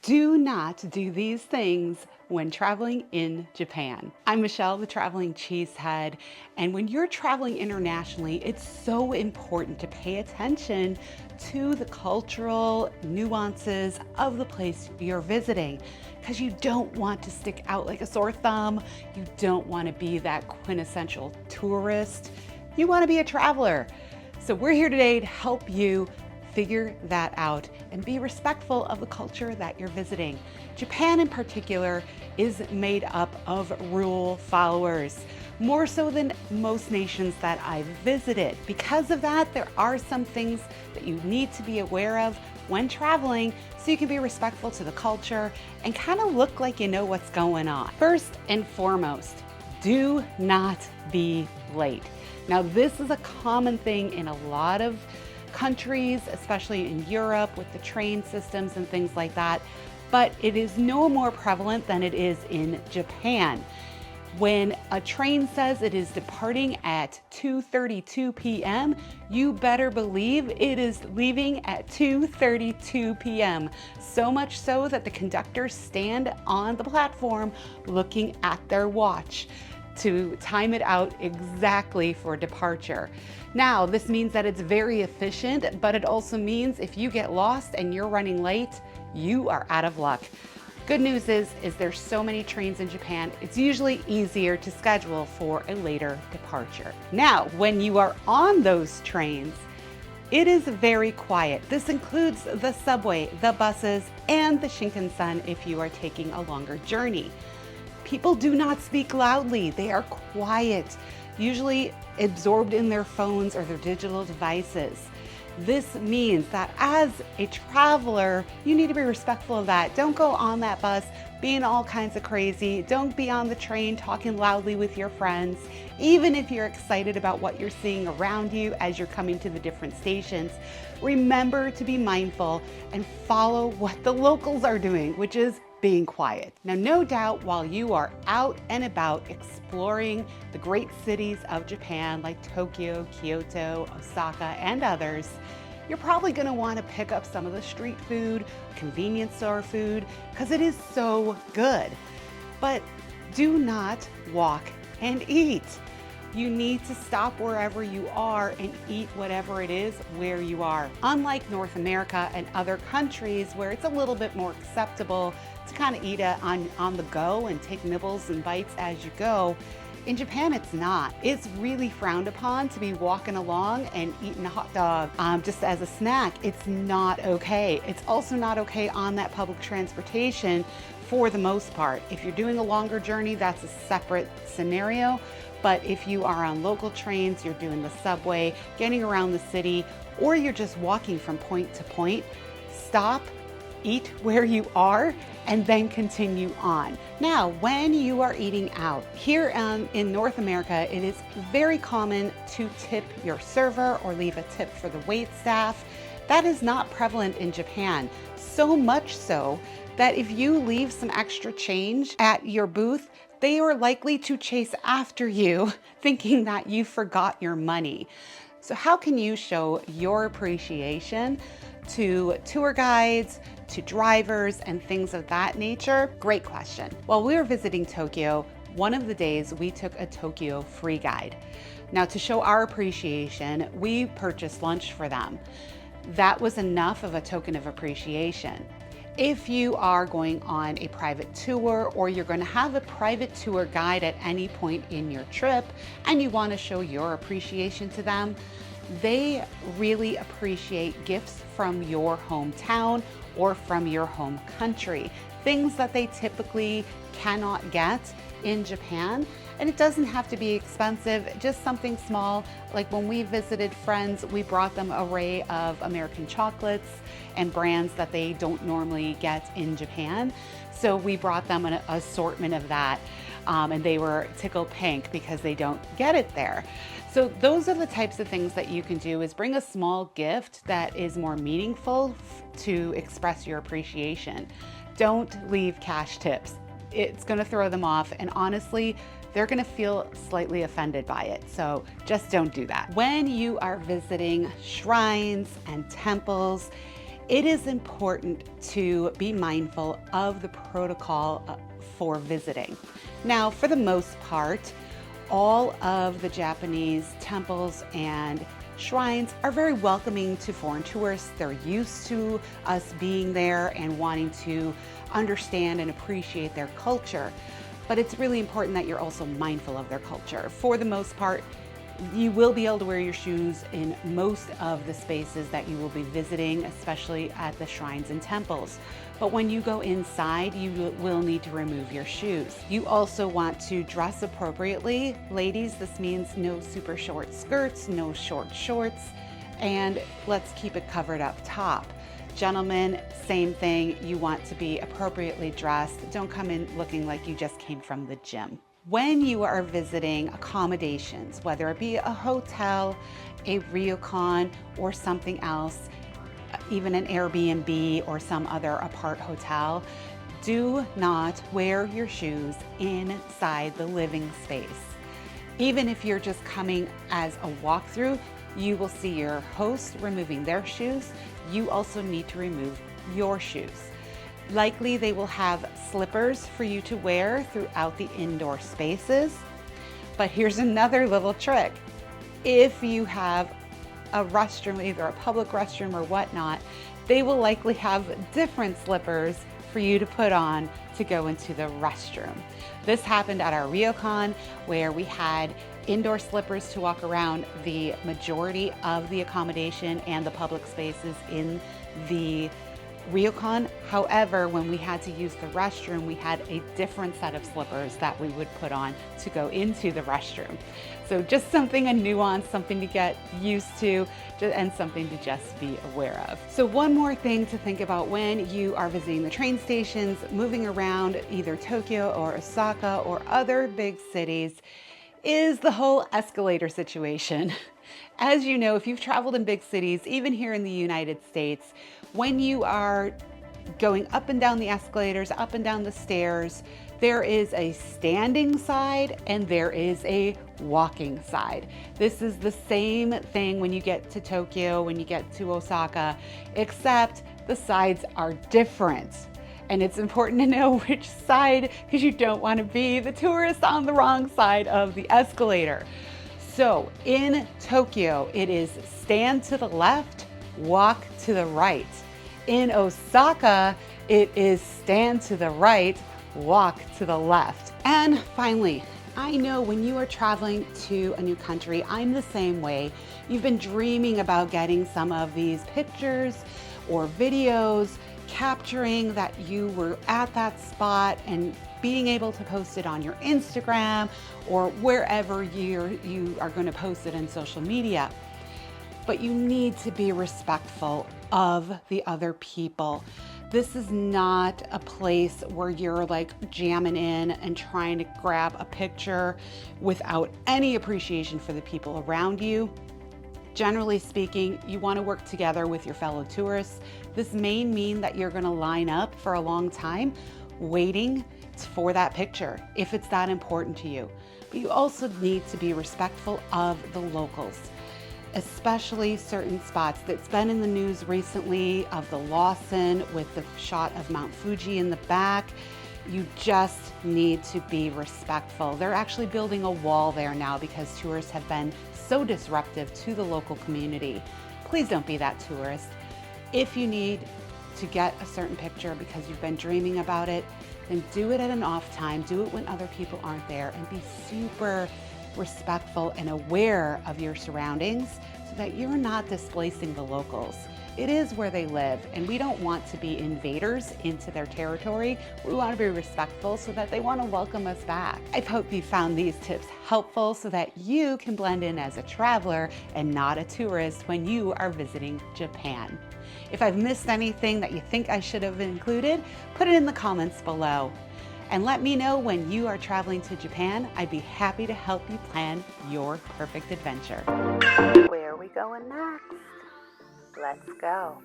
Do not do these things when traveling in Japan. I'm Michelle, the traveling cheesehead, and when you're traveling internationally, it's so important to pay attention to the cultural nuances of the place you're visiting because you don't want to stick out like a sore thumb. You don't want to be that quintessential tourist. You want to be a traveler. So we're here today to help you figure that out and be respectful of the culture that you're visiting. Japan in particular is made up of rule followers, more so than most nations that I've visited. Because of that, there are some things that you need to be aware of when traveling so you can be respectful to the culture and kind of look like you know what's going on. First and foremost, do not be late. Now, this is a common thing in a lot of countries, especially in Europe with the train systems and things like that, but it is no more prevalent than it is in Japan. When a train says it is departing at 2:32 p.m., you better believe it is leaving at 2:32 p.m. So much so that the conductors stand on the platform looking at their watch to time it out exactly for departure. Now, this means that it's very efficient, but it also means if you get lost and you're running late, you are out of luck. Good news is there's so many trains in Japan, it's usually easier to schedule for a later departure. Now, when you are on those trains, it is very quiet. This includes the subway, the buses, and the Shinkansen if you are taking a longer journey. People do not speak loudly. They are quiet, usually absorbed in their phones or their digital devices. This means that as a traveler, you need to be respectful of that. Don't go on that bus being all kinds of crazy. Don't be on the train talking loudly with your friends, even if you're excited about what you're seeing around you as you're coming to the different stations. Remember to be mindful and follow what the locals are doing, which is being quiet. Now, no doubt while you are out and about exploring the great cities of Japan like Tokyo, Kyoto, Osaka, and others, you're probably going to want to pick up some of the street food, convenience store food, because it is so good. But do not walk and eat. You need to stop wherever you are and eat whatever it is where you are. Unlike North America and other countries where it's a little bit more acceptable to kind of eat on the go and take nibbles and bites as you go, in Japan it's not. It's really frowned upon to be walking along and eating a hot dog just as a snack. It's not okay. It's also not okay on that public transportation for the most part. If you're doing a longer journey, that's a separate scenario. But if you are on local trains, you're doing the subway, getting around the city, or you're just walking from point to point, stop, eat where you are, and then continue on. Now, when you are eating out, here in North America, it is very common to tip your server or leave a tip for the wait staff. That is not prevalent in Japan, so much so that if you leave some extra change at your booth, they are likely to chase after you thinking that you forgot your money. So how can you show your appreciation to tour guides, to drivers, and things of that nature? Great question. While we were visiting Tokyo, one of the days we took a Tokyo free guide. Now, to show our appreciation, we purchased lunch for them. That was enough of a token of appreciation. If you are going on a private tour or you're going to have a private tour guide at any point in your trip and you want to show your appreciation to them, they really appreciate gifts from your hometown or from your home country, things that they typically cannot get in Japan. And it doesn't have to be expensive, just something small. Like when we visited friends, we brought them an array of American chocolates and brands that they don't normally get in Japan. So we brought them an assortment of that. And they were tickled pink because they don't get it there. So those are the types of things that you can do, is bring a small gift that is more meaningful to express your appreciation. Don't leave cash tips. It's gonna throw them off, and honestly, they're gonna feel slightly offended by it. So just don't do that. When you are visiting shrines and temples, It is important to be mindful of the protocol for visiting. Now, for the most part, all of the Japanese temples and shrines are very welcoming to foreign tourists. They're used to us being there and wanting to understand and appreciate their culture. But it's really important that you're also mindful of their culture. For the most part, you will be able to wear your shoes in most of the spaces that you will be visiting, especially at the shrines and temples. But when you go inside, you will need to remove your shoes. You also want to dress appropriately. Ladies, this means no super short skirts, no short shorts, and let's keep it covered up top. Gentlemen, same thing. You want to be appropriately dressed. Don't come in looking like you just came from the gym. When you are visiting accommodations, whether it be a hotel, a ryokan, or something else, even an Airbnb or some other apart hotel, do not wear your shoes inside the living space. Even if you're just coming as a walkthrough, you will see your host removing their shoes. You also need to remove your shoes. Likely they will have slippers for you to wear throughout the indoor spaces. But here's another little trick. If you have a restroom, either a public restroom or whatnot, they will likely have different slippers for you to put on to go into the restroom. This happened at our ryokan, where we had indoor slippers to walk around the majority of the accommodation and the public spaces in the ryokan. However, when we had to use the restroom, we had a different set of slippers that we would put on to go into the restroom. So just something, a nuance, something to get used to, and something to just be aware of. So one more thing to think about when you are visiting the train stations, moving around either Tokyo or Osaka or other big cities, is the whole escalator situation. As you know, if you've traveled in big cities, even here in the United States, when you are going up and down the escalators, up and down the stairs, there is a standing side and there is a walking side. This is the same thing when you get to Tokyo, when you get to Osaka, except the sides are different. And it's important to know which side, because you don't want to be the tourist on the wrong side of the escalator. So in Tokyo, it is stand to the left, walk to the right. In Osaka, it is stand to the right, walk to the left. And finally, I know when you are traveling to a new country, I'm the same way. You've been dreaming about getting some of these pictures or videos, capturing that you were at that spot and being able to post it on your Instagram or wherever you are going to post it in social media. But you need to be respectful of the other people. This is not a place where you're like jamming in and trying to grab a picture without any appreciation for the people around you. Generally speaking, you want to work together with your fellow tourists. This may mean that you're going to line up for a long time waiting for that picture if it's that important to you. But you also need to be respectful of the locals, especially certain spots that's been in the news recently of the Lawson with the shot of Mount Fuji in the back. You just need to be respectful. They're actually building a wall there now because tourists have been so disruptive to the local community. Please don't be that tourist. If you need to get a certain picture because you've been dreaming about it, then do it at an off time. Do it when other people aren't there, and be super respectful and aware of your surroundings so that you're not displacing the locals. It is where they live, and we don't want to be invaders into their territory. We want to be respectful so that they want to welcome us back. I hope you found these tips helpful so that you can blend in as a traveler and not a tourist when you are visiting Japan. If I've missed anything that you think I should have included, put it in the comments below. And let me know when you are traveling to Japan. I'd be happy to help you plan your perfect adventure. Where are we going next? Let's go.